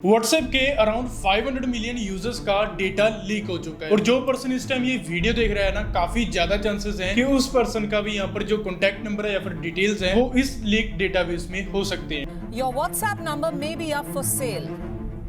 WhatsApp के around 500 million users का data leak हो चुका है और जो पर्सन इस टाइम ये वीडियो देख रहा है ना, काफी ज्यादा चांसेस हैं कि उस पर्सन का भी यहाँ पर जो कॉन्टैक्ट नंबर है या फिर डिटेल्स हैं वो इस लीक डेटाबेस में हो सकते हैं। Your WhatsApp number may be up for sale.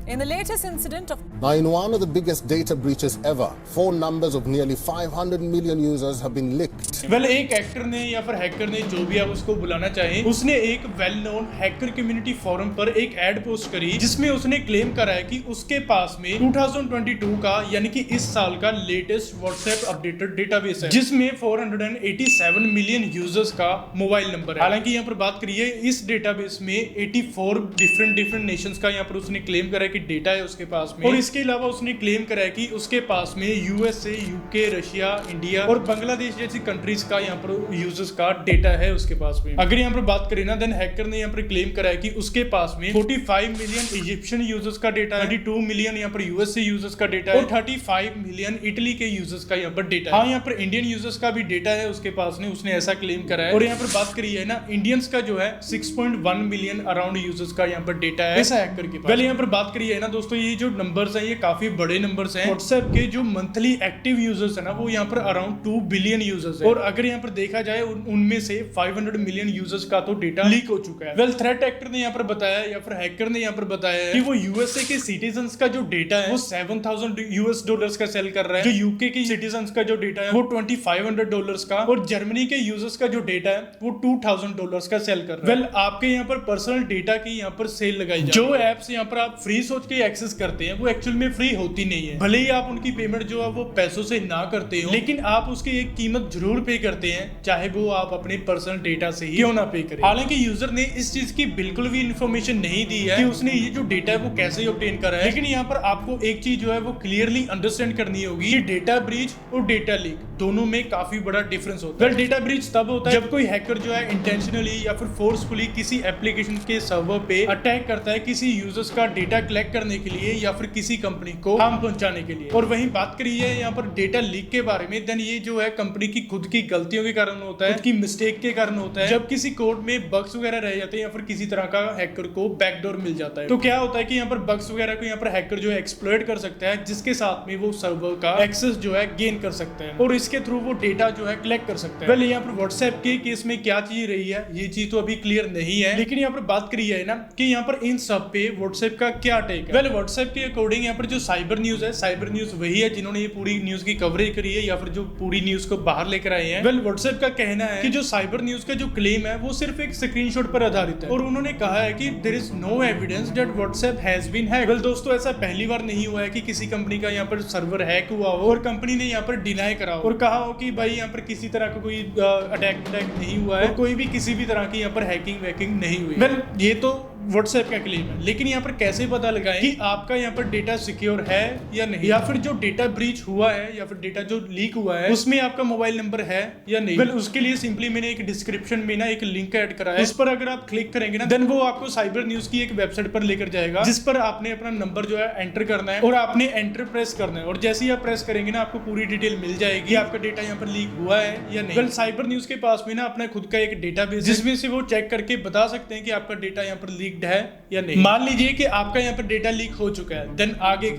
In the latest incident of Now, in one of the biggest data breaches ever, phone numbers of nearly 500 million users have been leaked. Well एक actor ने या फिर hacker ने, जो भी आप उसको बुलाना चाहें, उसने एक well known hacker community forum पर एक एड पोस्ट करी जिसमें उसने क्लेम करा है कि उसके पास में 2022 का यानी कि इस साल का लेटेस्ट व्हाट्सएप अपडेटेड डेटाबेस है जिसमें 487 मिलियन यूजर्स का मोबाइल नंबर है। हालांकि यहाँ पर बात करिए इस डेटाबेस में 84 डिफरेंट नेशंस का यहाँ पर उसने क्लेम करा है कि डेटा है उसके पास में, और इसके अलावा उसने क्लेम करा है कि उसके पास में यूएसए, यूके, रशिया, इंडिया और बांग्लादेश जैसी कंट्रीज का यहाँ पर यूजर्स का डेटा है उसके पास में। अगर यहाँ पर बात करें ना, देन हैकर ने यहाँ पर क्लेम करा है कि उसके पास में 45 मिलियन इजिप्शियन यूजर्स का डेटा है, 32 मिलियन यहाँ पर यूएसए यूजर्स का डेटा है और 35 मिलियन इटली के यूजर्स का यहाँ पर डेटा है। हाँ, यहाँ पर इंडियन यूजर्स का भी डेटा है उसके पास में, उसने ऐसा क्लेम करा है। और यहाँ पर बात करिए ना, इंडियंस का जो है 6.1 मिलियन अराउंड यूजर्स का यहाँ पर डेटा है ऐसा हैकर के पास। यहाँ पर बात करिए ना दोस्तों, ये जो नंबर्स हैं ये काफी बड़े नंबर्स हैं। व्हाट्सएप के जो मंथली एक्टिव यूजर्स है ना, वो यहाँ पर अराउंड 2 बिलियन यूजर्स है और अगर यहाँ पर देखा जाए उनमें से 500 मिलियन यूजर्स का तो डेटा लीक हो चुका है। वेल थ्रेट एक्टर ने यहाँ पर बताया या फिर हैकर ने यहाँ पर बताया है कि वो यूएसए के सिटीजन्स का जो डेटा है वो $7,000 का सेल कर रहा है, जो यूके के सिटीजन्स का जो डेटा है वो $2,500 का, और जर्मनी के यूजर्स का जो डेटा है वो $2,000 का सेल कर रहा है। वेल आपके यहाँ पर पर्सनल डेटा की यहाँ पर सेल लगाई जाए। जो एप्स यहाँ पर आप फ्री सोच के एक्सेस करते हैं वो एक्चुअल में फ्री होती नहीं है, भले ही आप उनकी पेमेंट जो है वो पैसों से ना करते हो, लेकिन आप उसकी एक कीमत जरूर पे करते हैं, चाहे वो आप अपने पर्सनल डेटा से ही क्यों ना पे करें। हालांकि यूजर ने इस चीज की बिल्कुल भी इंफॉर्मेशन नहीं दी है कि उसने ये जो डेटा है वो कैसे ऑब्टेन करा है, लेकिन यहाँ पर आपको एक चीज जो है वो क्लियरली अंडरस्टैंड करनी होगी कि डेटा ब्रीच और डेटा लीक दोनों में काफी बड़ा डिफरेंस होता है। डेटा ब्रीच तब होता है जब कोई हैकर जो है इंटेंशनली या फिर फोर्सफुली किसी एप्लीकेशन के सर्वर पे अटैक करता है किसी यूजर्स का डेटा कलेक्ट करने के लिए या फिर किसी कंपनी को हार्म पहुंचाने के लिए। और वहीं बात करिए यहाँ पर डेटा लीक के बारे में, देन ये जो है कंपनी की खुद की गलतियों के कारण होता है, खुद की मिस्टेक के कारण होता है, जब किसी कोड में बग्स वगैरह रह जाते हैं या फिर किसी तरह का हैकर को बैकडोर मिल जाता है। तो क्या होता है कि यहाँ पर बग्स वगैरह को यहाँ पर हैकर जो है एक्सप्लॉइट कर सकता है, जिसके साथ में वो सर्वर का एक्सेस जो है गेन कर सकते हैं और इसके थ्रू वो डेटा जो है कलेक्ट कर सकते हैं। यहाँ पर व्हाट्सएप के केस में क्या चीज रही है ये चीज तो अभी क्लियर नहीं है, लेकिन यहाँ पर बात करिए ना कि यहाँ पर इन सब पे व्हाट्सएप का क्या टेक है। व्हाट्सएप के अकॉर्डिंग यहाँ पर जो साइबर न्यूज है, साइबर न्यूज वही है जिन्होंने ये पूरी न्यूज की कवरेज करी है या फिर जो पूरी न्यूज को बाहर लेकर आए हैं। व्हाट्सएप का कहना है कि जो साइबर न्यूज का जो क्लेम है वो सिर्फ एक स्क्रीनशॉट पर आधारित है और उन्होंने कहा है कि there is no evidence that WhatsApp has been hacked. दोस्तों ऐसा पहली बार नहीं हुआ है कि किसी कंपनी का यहाँ पर सर्वर हैक हुआ हो और कंपनी ने यहाँ पर डिनाई करा हो और कहा हो कि भाई यहाँ पर किसी तरह का कोई अटैक नहीं हुआ है, कोई भी किसी भी तरह की यहाँ पर हैकिंग वैकिंग नहीं हुई। ये तो व्हाट्सएप का क्लेम है, लेकिन यहाँ पर कैसे पता लगाएं कि आपका यहाँ पर डेटा सिक्योर है या नहीं, या फिर जो डेटा ब्रीच हुआ है या फिर डेटा जो लीक हुआ है उसमें आपका मोबाइल नंबर है या नहीं। उसके लिए सिंपली मैंने एक डिस्क्रिप्शन में ना एक लिंक ऐड करा है, उस पर अगर आप क्लिक करेंगे ना, देन वो आपको साइबर न्यूज की एक वेबसाइट पर लेकर जाएगा जिस पर आपने अपना नंबर जो है एंटर करना है और आपने एंटर प्रेस करना है, और जैसे ही आप प्रेस करेंगे ना आपको पूरी डिटेल मिल जाएगी आपका डेटा यहाँ पर लीक हुआ है या नहीं। साइबर न्यूज के पास में ना अपना खुद का एक डेटाबेस जिसमें से वो चेक करके बता सकते हैं कि आपका डेटा यहाँ पर लीक्ड है या नहीं। मान लीजिए कि आपका यहाँ पर डेटा लीक हो चुका है, देन आगे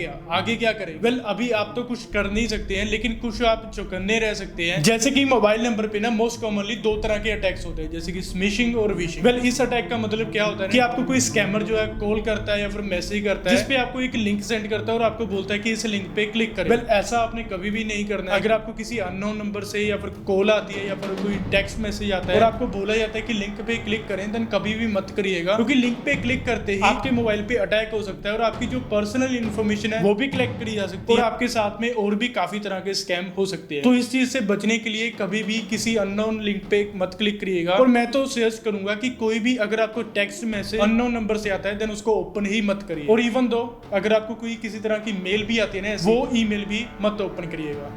क्या करें। अभी आप तो कुछ कर नहीं सकते हैं, लेकिन कुछ आप चौकन्ने रह सकते हैं। जैसे कि मोबाइल नंबर पे ना मोस्ट कॉमनली 2 तरह के अटैक्स होते हैं, जैसे कि स्मिशिंग और विशिंग। इस अटैक का मतलब क्या होता है कि आपको कोई स्कैमर जो है कॉल करता है या फिर मैसेज करता है जिसपे आपको एक लिंक सेंड करता है और आपको बोलता है कि इस लिंक पे क्लिक करें। ऐसा आपने कभी भी नहीं करना है। अगर आपको किसी अननोन नंबर से या फिर कॉल आती है या फिर कोई टेक्स्ट मैसेज आता है और आपको बोला जाता है कि लिंक पे क्लिक करें, देन कभी भी मत करिएगा, क्योंकि लिंक पे क्लिक करते ही आपके मोबाइल पे अटैक हो सकता है और आपकी जो पर्सनल इंफॉर्मेशन है वो भी कलेक्ट करी जा सकती है और आपके साथ में और भी काफी तरह के स्कैम हो सकते हैं। तो इस चीज से बचने के लिए कभी भी किसी अननोन लिंक पे मत क्लिक करिएगा। और मैं तो सजेस्ट करूंगा कि कोई भी अगर आपको टेक्स्ट मैसेज अननोन नंबर से आता है देन उसको ओपन ही मत करिए, और इवन दो अगर आपको कोई किसी तरह की मेल भी आती है ना, वो ईमेल भी मत ओपन करिएगा।